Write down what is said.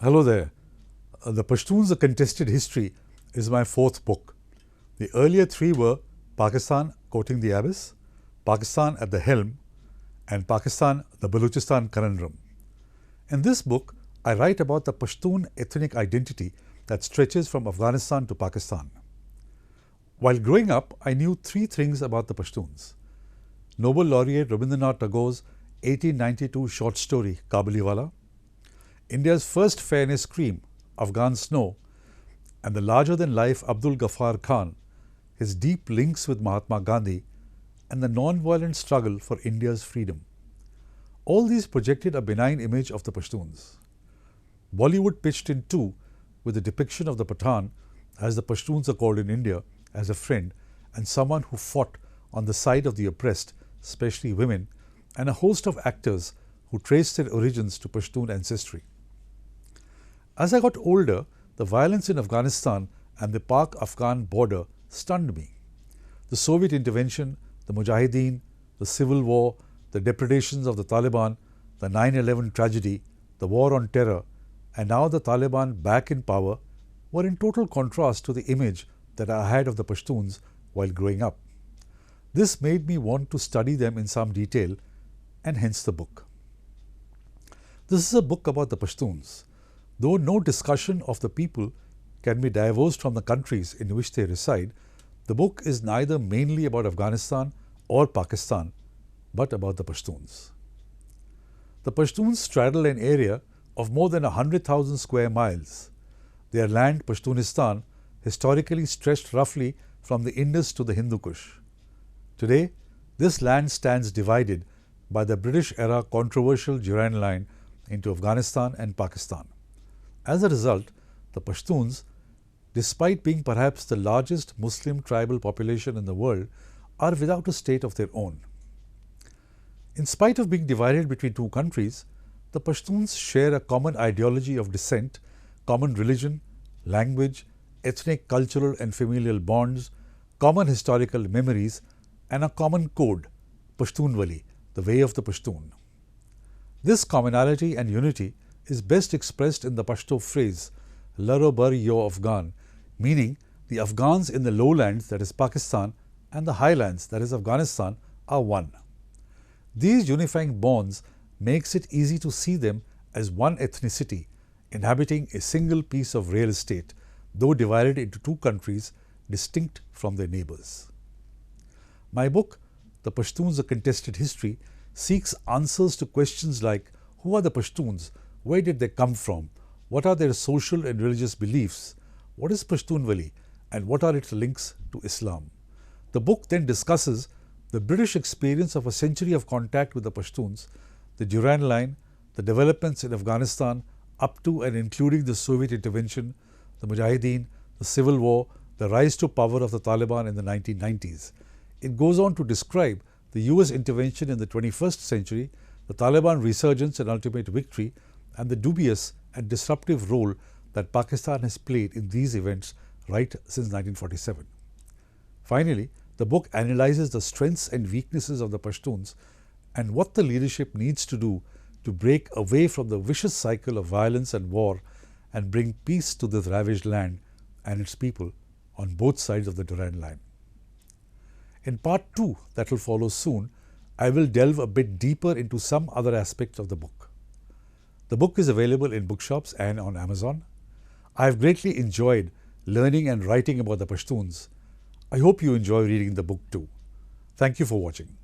Hello there. The Pashtuns, A Contested History is my fourth book. The earlier three were Pakistan, Courting the Abyss, Pakistan at the Helm, and Pakistan, the Balochistan Conundrum. In this book, I write about the Pashtun ethnic identity that stretches from Afghanistan to Pakistan. While growing up, I knew three things about the Pashtuns. Nobel laureate Rabindranath Tagore's 1892 short story Kabuliwala, India's first fairness cream, Afghan Snow, and the larger-than-life Abdul Ghaffar Khan, his deep links with Mahatma Gandhi, and the non-violent struggle for India's freedom. All these projected a benign image of the Pashtuns. Bollywood pitched in too, with the depiction of the Pathan, as the Pashtuns are called in India, as a friend and someone who fought on the side of the oppressed, especially women, and a host of actors who traced their origins to Pashtun ancestry. As I got older, the violence in Afghanistan and the Pak-Afghan border stunned me. The Soviet intervention, the Mujahideen, the civil war, the depredations of the Taliban, the 9/11 tragedy, the war on terror, and now the Taliban back in power were in total contrast to the image that I had of the Pashtuns while growing up. This made me want to study them in some detail, and hence the book. This is a book about the Pashtuns. Though no discussion of the people can be divorced from the countries in which they reside, the book is neither mainly about Afghanistan or Pakistan, but about the Pashtuns. The Pashtuns straddle an area of more than 100,000 square miles. Their land, Pashtunistan, historically stretched roughly from the Indus to the Hindu Kush. Today, this land stands divided by the British-era controversial Durand Line into Afghanistan and Pakistan. As a result, the Pashtuns, despite being perhaps the largest Muslim tribal population in the world, are without a state of their own. In spite of being divided between two countries, the Pashtuns share a common ideology of descent, common religion, language, ethnic, cultural and familial bonds, common historical memories, and a common code, Pashtunwali, the way of the Pashtun. This commonality and unity is best expressed in the Pashto phrase, Laro Bar Yo Afghan, meaning the Afghans in the lowlands, that is Pakistan, and the highlands, that is Afghanistan, are one. These unifying bonds makes it easy to see them as one ethnicity, inhabiting a single piece of real estate, though divided into two countries distinct from their neighbors. My book, The Pashtuns, A Contested History, seeks answers to questions like who are the Pashtuns, where did they come from, what are their social and religious beliefs, what is Pashtunwali, and what are its links to Islam. The book then discusses the British experience of a century of contact with the Pashtuns, the Durand Line, the developments in Afghanistan up to and including the Soviet intervention, the Mujahideen, the civil war, the rise to power of the Taliban in the 1990s. It goes on to describe the US intervention in the 21st century, the Taliban resurgence and ultimate victory, and the dubious and disruptive role that Pakistan has played in these events right since 1947. Finally, the book analyzes the strengths and weaknesses of the Pashtuns and what the leadership needs to do to break away from the vicious cycle of violence and war and bring peace to this ravaged land and its people on both sides of the Durand Line. In part 2, that will follow soon, I will delve a bit deeper into some other aspects of the book. The book is available in bookshops and on Amazon. I have greatly enjoyed learning and writing about the Pashtuns. I hope you enjoy reading the book too. Thank you for watching.